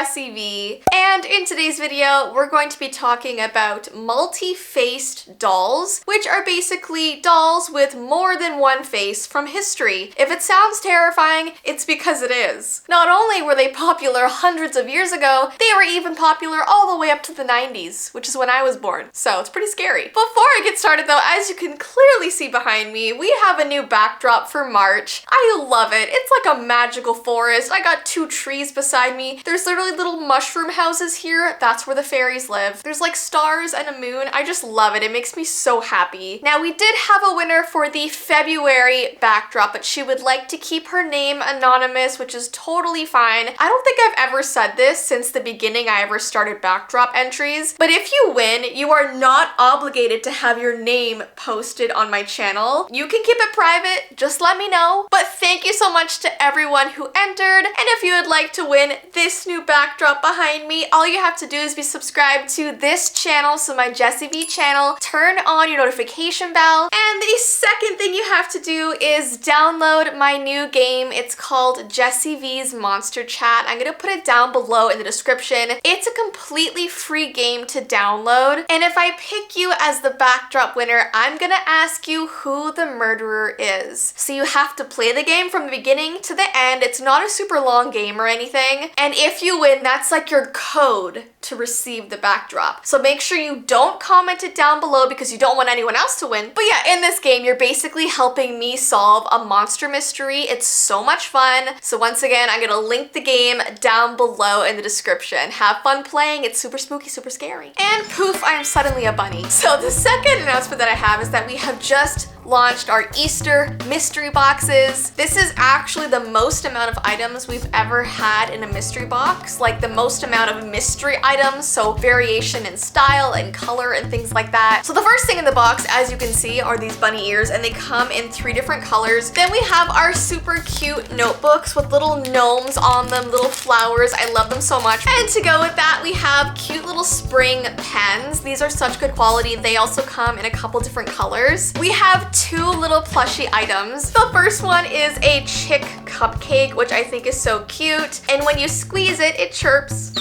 Jessii Vee, and in today's video we're going to be talking about multi-faced dolls, which are basically dolls with more than one face from history. If it sounds terrifying, it's because it is. Not only were they popular hundreds of years ago, they were even popular all the way up to the 90s, which is when I was born, so it's pretty scary. Before I get started though, as you can clearly see behind me, we have a new backdrop for March. I love it. It's like a magical forest. I got two trees beside me. There's literally little mushroom houses here. That's where the fairies live. There's like stars and a moon. I just love it. It makes me so happy. Now we did have a winner for the February backdrop, but she would like to keep her name anonymous, which is totally fine. I don't think I've ever said this since the beginning I ever started backdrop entries, but if you win, you are not obligated to have your name posted on my channel. You can keep it private, just let me know. But thank you so much to everyone who entered, and if you would like to win this new backdrop behind me, all you have to do is be subscribed to this channel, so my Jessii Vee channel, turn on your notification bell, and the second thing you have to do is download my new game. It's called Jessii Vee's Monster Chat. I'm gonna put it down below in the description. It's a completely free game to download, and if I pick you as the backdrop winner, I'm gonna ask you who the murderer is. So you have to play the game from the beginning to the end. It's not a super long game or anything, and if you win, that's like your code to receive the backdrop. So make sure you don't comment it down below because you don't want anyone else to win. But yeah, in this game, you're basically helping me solve a monster mystery. It's so much fun. So once again, I'm gonna link the game down below in the description. Have fun playing. It's super spooky, super scary. And poof, I am suddenly a bunny. So the second announcement that I have is that we have just launched our Easter mystery boxes. This is actually the most amount of items we've ever had in a mystery box, like the most amount of mystery items, so variation in style and color and things like that. So the first thing in the box, as you can see, are these bunny ears, and they come in 3 different colors. Then we have our super cute notebooks with little gnomes on them, little flowers. I love them so much. And to go with that, we have cute little spring pens. These are such good quality. They also come in a couple different colors. We have 2 little plushie items. The first one is a chick cupcake, which I think is so cute. And when you squeeze it, it chirps.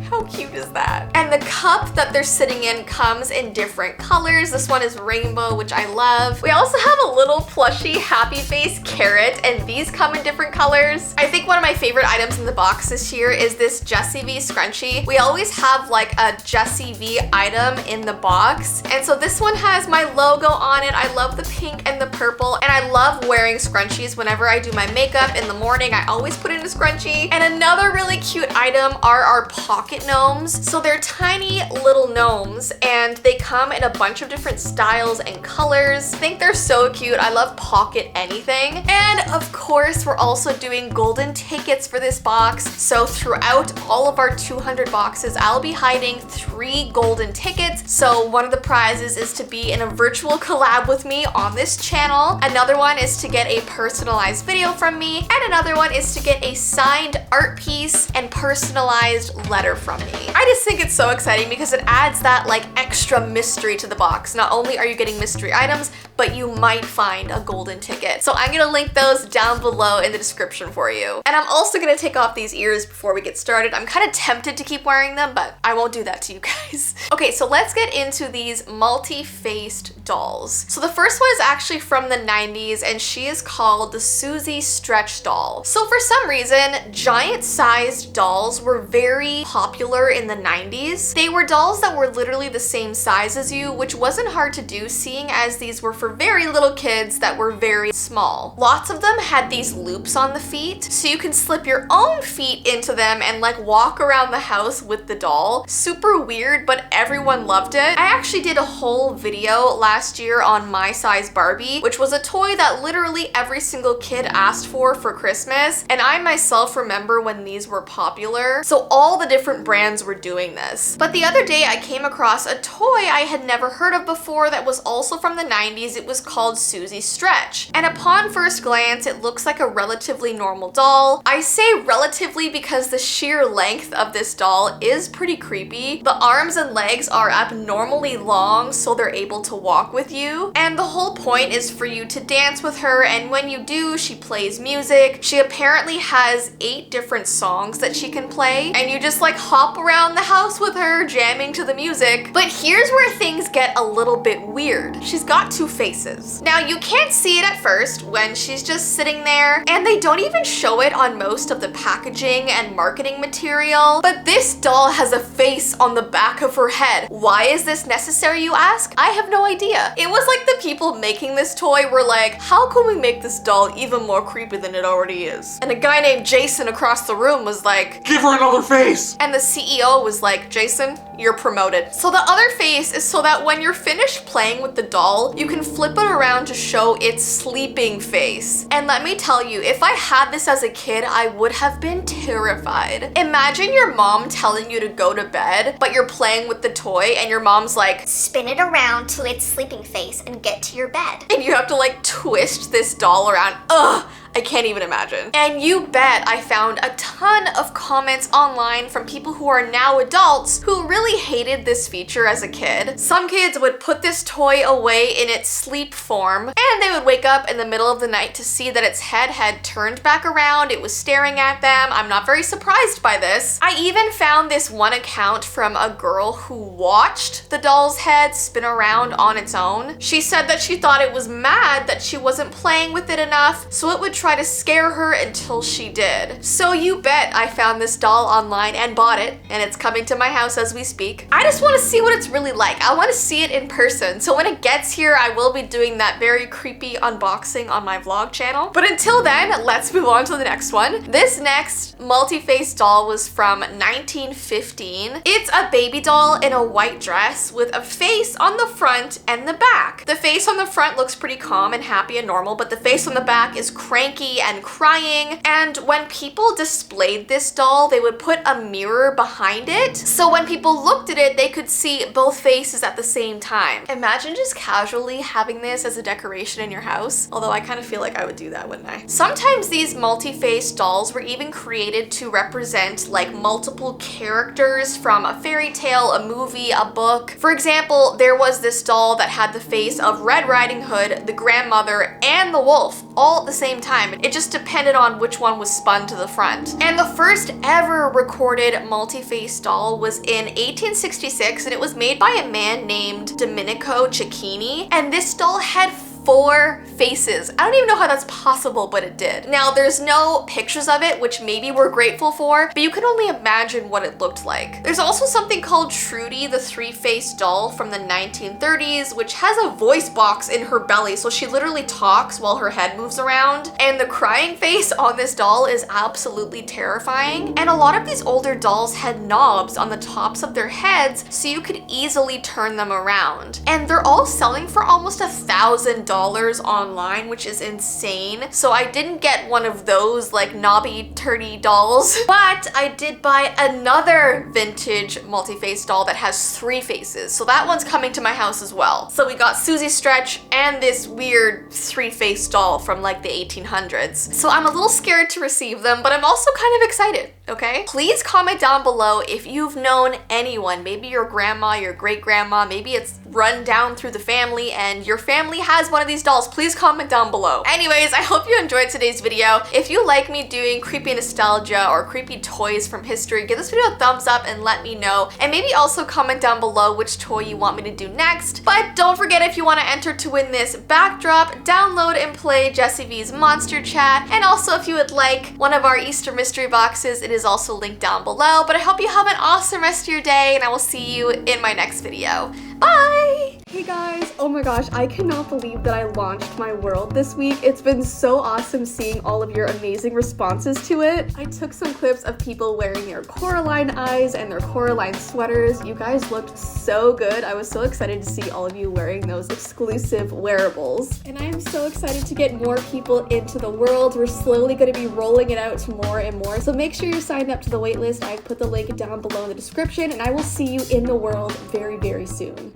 How cute is that? And the cup that they're sitting in comes in different colors. This one is rainbow, which I love. We also have a little plushie happy face carrot, and these come in different colors. I think one of my favorite items in the box this year is this Jessii Vee scrunchie. We always have like a Jessii Vee item in the box, and so this one has my logo on it. I love the pink and the purple, and I love wearing scrunchies. Whenever I do my makeup in the morning, I always put in a scrunchie. And another really cute item are our pocket gnomes. So they're tiny little gnomes, and they come in a bunch of different styles and colors. I think they're so cute. I love pocket anything. And of course, we're also doing golden tickets for this box. So throughout all of our 200 boxes, I'll be hiding 3 golden tickets. So one of the prizes is to be in a virtual collab with me on this channel. Another one is to get a personalized video from me. And another one is to get a signed art piece and personalized letter from me. I just think it's so exciting because it adds that like extra mystery to the box. Not only are you getting mystery items, but you might find a golden ticket. So I'm gonna link those down below in the description for you. And I'm also gonna take off these ears before we get started. I'm kind of tempted to keep wearing them, but I won't do that to you guys. Okay, so let's get into these multi-faced dolls. So the first one is actually from the 90s, and she is called the Susie stretch doll. So for some reason, giant-sized dolls were very popular in the 90s. They were dolls that were literally the same size as you, which wasn't hard to do, seeing as these were for very little kids that were very small. Lots of them had these loops on the feet, so you can slip your own feet into them and like walk around the house with the doll. Super weird, but everyone loved it. I actually did a whole video last year on My Size Barbie, which was a toy that literally every single kid asked for Christmas, and I myself remember when these were popular. So all the different brands fans were doing this. But the other day I came across a toy I had never heard of before that was also from the 90s. It was called Susie Stretch. And upon first glance, it looks like a relatively normal doll. I say relatively because the sheer length of this doll is pretty creepy. The arms and legs are abnormally long, so they're able to walk with you. And the whole point is for you to dance with her, and when you do, she plays music. She apparently has 8 different songs that she can play, and you just like hop around the house with her, jamming to the music. But here's where things get a little bit weird. She's got 2 faces. Now, you can't see it at first when she's just sitting there, and they don't even show it on most of the packaging and marketing material, but this doll has a face on the back of her head. Why is this necessary, you ask? I have no idea. It was like the people making this toy were like, how can we make this doll even more creepy than it already is? And a guy named Jason across the room was like, give her another face! And the CEO was like, Jason, you're promoted. So the other face is so that when you're finished playing with the doll, you can flip it around to show its sleeping face. And let me tell you, if I had this as a kid, I would have been terrified. Imagine your mom telling you to go to bed, but you're playing with the toy and your mom's like, spin it around to its sleeping face and get to your bed. And you have to like twist this doll around. Ugh. I can't even imagine. And you bet I found a ton of comments online from people who are now adults who really hated this feature as a kid. Some kids would put this toy away in its sleep form, and they would wake up in the middle of the night to see that its head had turned back around. It was staring at them. I'm not very surprised by this. I even found this one account from a girl who watched the doll's head spin around on its own. She said that she thought it was mad that she wasn't playing with it enough, so it would try to scare her until she did. So you bet I found this doll online and bought it, and it's coming to my house as we speak. I just want to see what it's really like. I want to see it in person. So when it gets here, I will be doing that very creepy unboxing on my vlog channel. But until then, let's move on to the next one. This next multi-face doll was from 1915. It's a baby doll in a white dress with a face on the front and the back. The face on the front looks pretty calm and happy and normal, but the face on the back is cranky and crying. And when people displayed this doll, they would put a mirror behind it, so when people looked at it, they could see both faces at the same time. Imagine just casually having this as a decoration in your house, although I kind of feel like I would do that, wouldn't I? Sometimes these multi-face dolls were even created to represent like multiple characters from a fairy tale, a movie, a book. For example, there was this doll that had the face of Red Riding Hood, the grandmother, and the wolf all at the same time. It just depended on which one was spun to the front. And the first ever recorded multi-face doll was in 1866, and it was made by a man named Domenico Cecchini. And this doll had 4 faces. I don't even know how that's possible, but it did. Now, there's no pictures of it, which maybe we're grateful for, but you can only imagine what it looked like. There's also something called Trudy, the 3-faced doll from the 1930s, which has a voice box in her belly, so she literally talks while her head moves around. And the crying face on this doll is absolutely terrifying. And a lot of these older dolls had knobs on the tops of their heads, so you could easily turn them around. And they're all selling for almost $1,000 online, which is insane. So I didn't get one of those like knobby turdy dolls, but I did buy another vintage multi-face doll that has 3 faces. So that one's coming to my house as well. So we got Susie Stretch and this weird 3-faced doll from like the 1800s. So I'm a little scared to receive them, but I'm also kind of excited, okay? Please comment down below if you've known anyone, maybe your grandma, your great-grandma, maybe it's run down through the family and your family has one of these dolls. Please comment down below. Anyways, I hope you enjoyed today's video. If you like me doing creepy nostalgia or creepy toys from history, give this video a thumbs up and let me know. And maybe also comment down below which toy you want me to do next. But don't forget, if you want to enter to win this backdrop, download and play Jessii Vee's Monster Chat. And also, if you would like one of our Easter mystery boxes, it is also linked down below. But I hope you have an awesome rest of your day, and I will see you in my next video. Bye! Hey guys, oh my gosh, I cannot believe that I launched my world this week. It's been so awesome seeing all of your amazing responses to it. I took some clips of people wearing their Coraline eyes and their Coraline sweaters. You guys looked so good. I was so excited to see all of you wearing those exclusive wearables. And I am so excited to get more people into the world. We're slowly going to be rolling it out to more and more. So make sure you're signed up to the waitlist. I've put the link down below in the description, and I will see you in the world very, very soon.